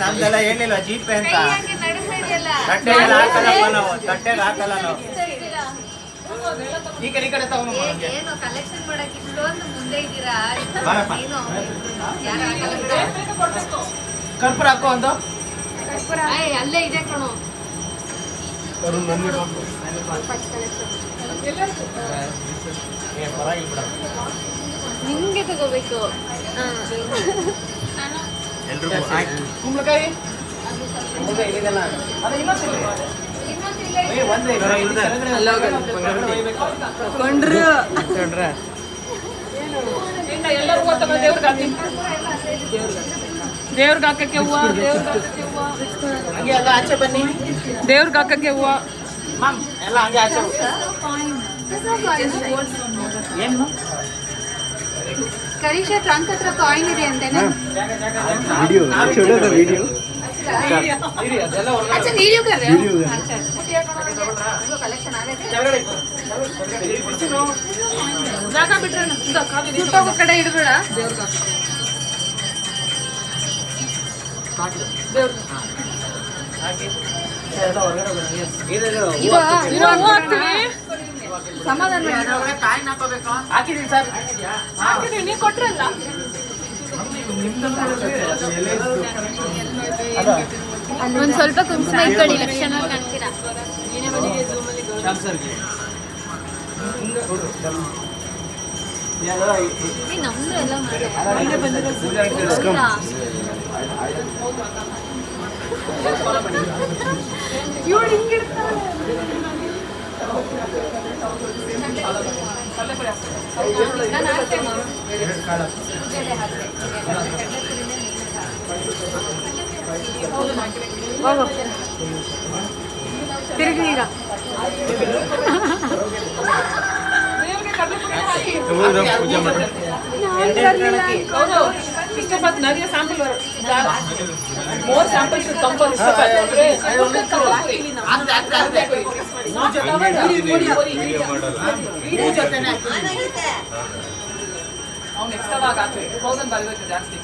ನಮ್ದೆಲ್ಲ ಹೇಳಿಲ್ಲ ಜೀಪೆ ಅಂತ ತಟ್ಟೆಗೆ ಹಾಕಲ್ಲಪ್ಪ ನಾವು ತಟ್ಟೆಗೆ ಹಾಕಲ್ಲ ನಾವು ಈ ಕಡೆ ಏನು ಕಲೆಕ್ಷನ್ ಮಾಡಕ್ಕೆ ಇಷ್ಟೊಂದು ಮುಂದೆ ಇದ್ದೀರಾ ಕರ್ಪೂರ ಹಾಕೋ ಒಂದು ಅಲ್ಲೇ ಇದೆ ಕಣೋ ನಿಮ್ಗೆ ತಗೋಬೇಕು ಕುಂಬಳಕಾಯಿ ದೇವ್ರಿಗೆ ಹಾಕಕ್ಕೆ ಹೂವು ಆಚೆ ಬನ್ನಿ ದೇವ್ರಿಗೆ ಹಾಕಕ್ಕೆ ಹೂವು ಮ್ಯಾಮ್ ಎಲ್ಲ ಹಂಗೆ ಆಚೆ ಏನು ಕರೀಶ ಟ್ರಂಕ್ ಹತ್ರ ಕಾಯಿನ್ ಇದೆ ಅಂತೇನೆ वीडियो अच्छा वीडियो कर रहे हो अच्छा कलेक्शन आ गए ಜಾಗ ಬಿಟ್ರೆ ಸುಟ್ಟೋಗೋ ಕಡೆ ಇಡಬೇಡ ಸಮಾಧಾನ ಹಾಕಿದೀನಿ ಸರ್ ನೀವು ಕೊಟ್ರಲ್ಲ ಒಂದು ಸ್ವಲ್ಪ ಕುಂಕುಮ ಇಟ್ಕೊಳ್ಳಿ ಲಕ್ಷಣ ಕಾಣ್ತೀರಾ ನಮ್ದು ಎಲ್ಲ ಇವಳು ಹಿಂಗಿಡ್ತಾಳೆ ತಿರುಗಿ ಈಗ ಇಷ್ಟಪಟ್ಟು ನನಗೆ ಸ್ಯಾಂಪಲ್ ಮೋರ್ ಸ್ಯಾಂಪಲ್ ಕಂಪಲ್ ಅವ್ನು ಎಕ್ಸ್ಟ್ರಾ ಹಾಕ್ತೀವಿ 2000 ಬರಬೇಕು ಜಾಸ್ತಿ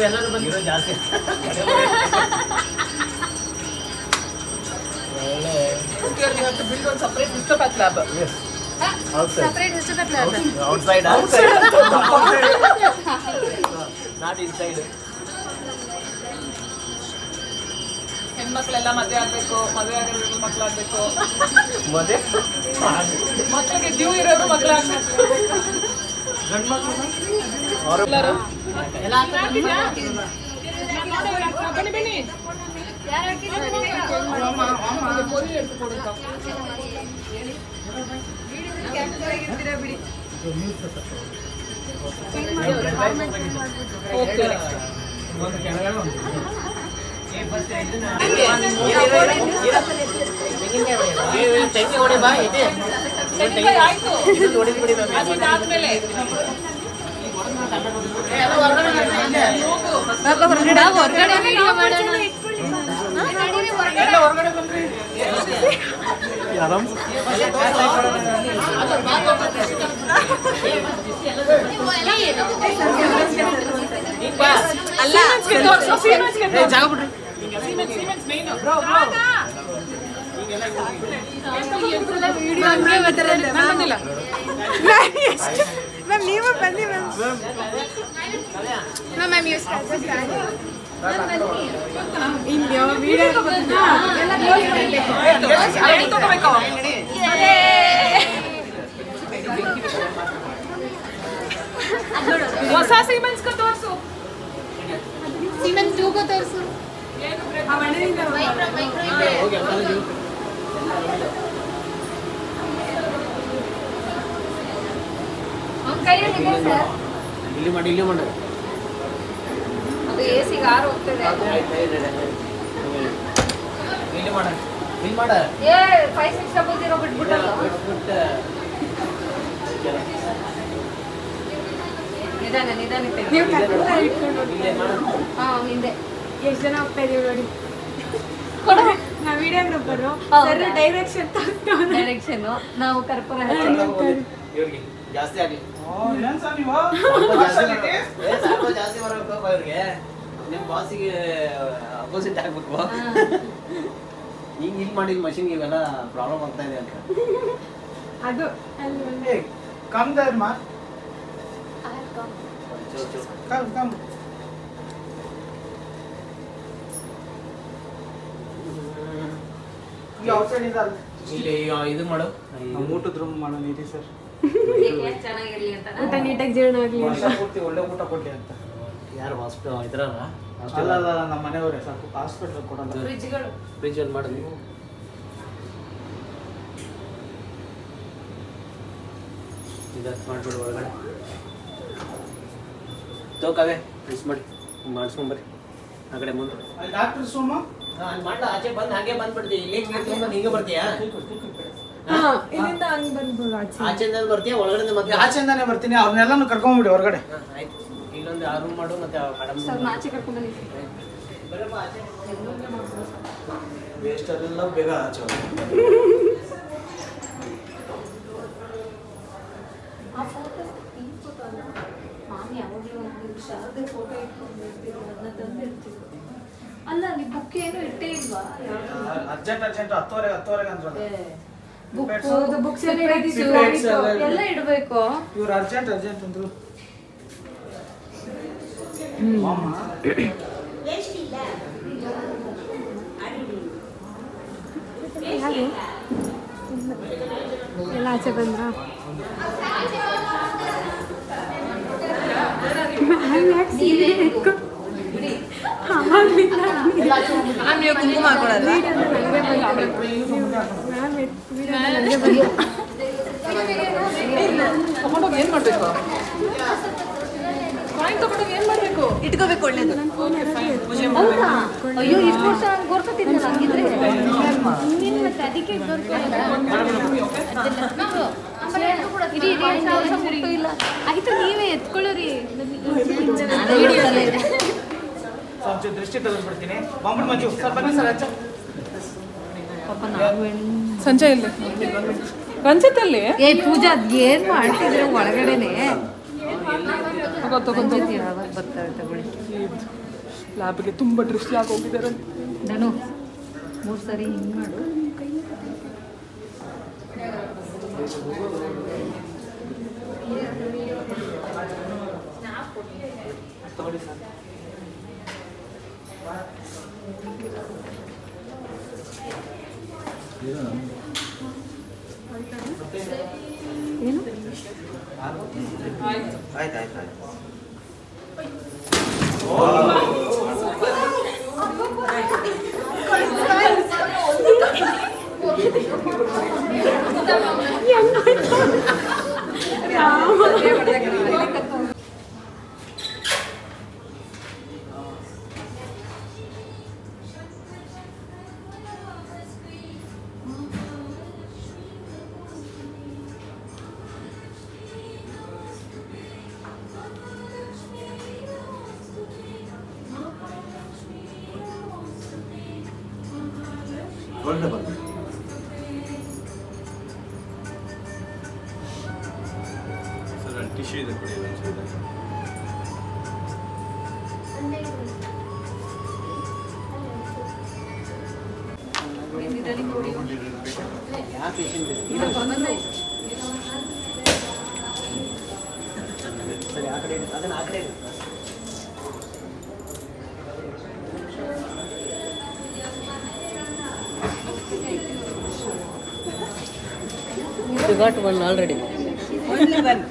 ಎಲ್ಲರೂ ಬಂದಿರೋ ಜಾಸ್ತಿ you have to build one separate histopath lab. Yes. separate histopath lab outside not inside ಹೆಣ್ಮಕ್ಳೆಲ್ಲ ಮದುವೆ ಆಗ್ಬೇಕು ಮದುವೆ ಆಗಿರೋರು ಮಕ್ಕಳಾಗಬೇಕು ಮಕ್ಕಳಿಗೆ ಡ್ಯೂ ಇರೋರು ಮಕ್ಕಳಾಗಬೇಕು ಎಲ್ಲರೂ ಬನ್ನಿ ಬನ್ನಿ ಆದ್ಮೇಲೆ ಮ್ಯಾಮ್ ನೀವು ಬನ್ನಿ ಮ್ಯಾಮ್ ಮ್ಯಾಮ್ ಯೂಸ್ ಇಲ್ಲೋ ವಿಡಿಯೋ ಹೊಸ ಸೀಮೆನ್ಸ್ ತೋರಿಸು ಸಿಮೆಂಟ್ 2 को ತೋರಿಸು ಇಲ್ಲಿ ಮಾಡಿ ಅದು ಎಸಿ ಗಾರ್ ಹೋಗ್ತದೆ ಇಲ್ಲಿ ಮಾಡ ಏ 5 6 ಡಬಲ್ 0 ಬಿಟ್ಬಿಟ್ಟಲ್ಲ ನಿಧಾನಕ್ಕೆ ನೀವು ಕರ್ಕೊಂಡು ಇಟ್ಕೊಂಡು ಹಿಂದೆ ಎಷ್ಟು ಜನ ಹೋಗ್ತಾ ಇದೀವಿ ನೋಡಿ ಕೊಡು ನಾವು ವಿಡಿಯೋಗ್ರಾಫರ್ ಸರ್ ಡೈರೆಕ್ಷನ್ ಡೈರೆಕ್ಷನ್ ನಾವು ಕರ್ಪೂರ ಇವ್ರಿಗೆ ಜಾಸ್ತಿ ಆಗ್ಲಿ ಏನ್ ಸರ್ ನೀವು ಸ್ವಲ್ಪ ಜಾಸ್ತಿ ಬರಬೇಕು ಇವ್ರಿಗೆ ನಿಮ್ಮ ಬಾಸಿಗೆ ಅಪೋಸಿಟ್ ಆಗ್ಬೇಕು ಈಗ ಇಲ್ಲಿ ಮಾಡಿದ ಮಷಿನ್ಗೆ ಇವೆಲ್ಲ ಪ್ರಾಬ್ಲಮ್ ಆಗ್ತಾ ಇದೆ ಅಂತ ಅದು ಏ ಕಮ್ ದೇರ್ ಮಾ ಕಮ್ ಈ ಔಟ್ಸೈಡ್ ಇದಲ್ಲ ಇಲ್ಲಿ ಇದು ಮಾಡು ಊಟದ ರೂಮ್ ಮಾಡೋಣ ಇರಿ ಸರ್ ಚೆನ್ನಾಗಿರ್ಲಿ ಅಂತ ಊಟ ನೀಟಾಗಿ ಜೀರ್ಣ ಆಗ್ಲಿ ವರ್ಷ ಪೂರ್ತಿ ಒಳ್ಳೆ ಊಟ ಕೊಡ್ಲಿ ಅಂತ ಯಾರು ಹಾಸ್ಪಿಟಲ್ ಇದ್ರಲ್ಲ ಅಲ್ಲ ಅಲ್ಲ ನಮ್ಮ ಮನೆಯವರೇ ಸಾಕು ಹಾಸ್ಪಿಟಲ್ ಕೊಡಲ್ಲ ಫ್ರಿಜ್ಗಳು ಫ್ರಿಜ್ ಅಲ್ಲಿ ಮಾಡಿದ್ವಿ ಇದಕ್ಕೆ ಮಾಡ್ಬಿಡು ಒಳಗಡೆ ತೋಕಾವೆ ಫ್ರಿಜ್ ಮಾಡಿ ಮಾಡಿಸ್ಕೊಂಬರಿ ಆ ಕಡೆ ಮುಂದೆ ಅಲ್ಲಿ ಡಾಕ್ಟರ್ ಸೋಮ ಅಲ್ಲಿ ಮಾಡ್ಲ ಆಚೆ ಬಂದು ಹಾಗೆ ಬಂದ್ಬಿಡ್ತೀವಿ ಇಲ್ಲಿ ತೊಗೊಂಡು ಹಿಂಗೆ ಬರ್ತೀಯಾ ಹಾ ಇಲ್ಲಿಂದ ಹಂಗ್ ಬಂದ್ಬೋದು ಆಚೆ ಆಚೆಯಿಂದ ಬರ್ತೀಯಾ ಒಳಗಡೆ ಮತ್ತೆ ಆಚೆಯಿಂದಾನೆ ಬರ್ತೀನಿ ಅವ್ರನ್ನೆಲ್ಲಾನು ಕರ್ಕೊಂಡ್ಬಿಡಿ ಹೊರಗಡೆ ಆಯ್ತು ಇಲ್ಲೊಂದು ಆ ರೂಮ್ ಮಾಡು ಮತ್ತೆ ಮೇಡಮ್ ಸ್ವಲ್ಪ ಆಚೆ ಕರ್ಕೊಂಡು ಬನ್ನಿ ಬರಪ್ಪ ಆಚೆ ವೇಸ್ಟ್ ಅಲ್ಲೆಲ್ಲ ಬೇಗ ಆಚೆ ಹೋಗಿ ಆ ಫೋಟೋ ಈ ಫೋಟೋ ಅಲ್ಲ ನಾನು ಯಾವಾಗಲೂ ಒಂದು ಶಾರದೆ ಫೋಟೋ ಇಟ್ಕೊಂಡಿರ್ತೀವಿ ಅದನ್ನ ತಂದಿರ್ತೀವಿ ಅಲ್ಲ ನೀವು ಬುಕ್ ಏನು ಇಟ್ಟೇ ಇಲ್ವಾ ಅರ್ಜೆಂಟ್ 10:30 ಅಂದ್ರಲ್ಲ ಬುಕ್ಸ್ Cigarettes ಎಲ್ಲ ಇಡಬೇಕು ಇವ್ರು ಅರ್ಜೆಂಟ್ ಅಂದ್ರು ಮಾಮ ಹಾಗೆ ಎಲ್ಲ ಆಚೆ ಬಂದ್ರ ನೀವು ಕುಂಕುಮ ಹಾಕೊಳ್ಳೋದು ತಗೊಂಡೋಗಿ ಏನ್ ಮಾಡ್ಬೇಕು ಕಾಯಿನ್ ತಗೊಂಡೋಗಿ ಏನ್ ಮಾಡ್ಬೇಕು ಇಟ್ಕೋಬೇಕು ಒಳ್ಳೇದು ಹೌದಾ ಅಯ್ಯೋ ಇಷ್ಟು ವರ್ಷ ಗೊರ್ಕೊತಿದ್ನಲ್ಲ ಹಂಗಿದ್ರೆ ನೀನು ಮತ್ತೆ ಅದಕ್ಕೆ ಇಲ್ಲ ಆಯ್ತು ನೀವೇ ಎತ್ಕೊಳ್ಳೋರಿ ಸ್ವಲ್ಪ ದೃಷ್ಟಿ ತೆಗೆದ್ಬಿಡ್ತೀನಿ ಬಾಂಬುಡ್ ಮಂಜು ಸ್ವಲ್ಪ ಬನ್ನಿ ಸರ್ ಅಜ್ಜ ಸಂಜೆ ಇಲ್ಲಿ ರಂಜಿತಲ್ಲಿ ಏ ಪೂಜಾ ಅದ್ ಏನ್ ಮಾಡ್ತಿದ್ರೆ ಒಳಗಡೆನೆ ಬರ್ತಾರೆ ತಗೊಳ್ಳಿ ಲ್ಯಾಬ್ಗೆ ತುಂಬಾ ಡ್ರಿಸ್ಟ್ ಲಾಗ್ ಹೋಗಿದ್ದಾರೆ ನಾನು 3 ಸರಿ ಹಿಂಗ್ ಮಾಡು ತಗೊಳ್ಳಿ ಸರ್ ಏನು ಆಯ್ತು ಒಳ್ಳೆ ಬಂದು ಸರ್ ಟಿಶ್ಯೂ ಇದೆ ಕೊಡಿ ಯಾವ ಪೇಷಂಟ್ ಸರಿ ಆ ಕಡೆ ಅದನ್ನ ಆ ಕಡೆ You got one already. Only one.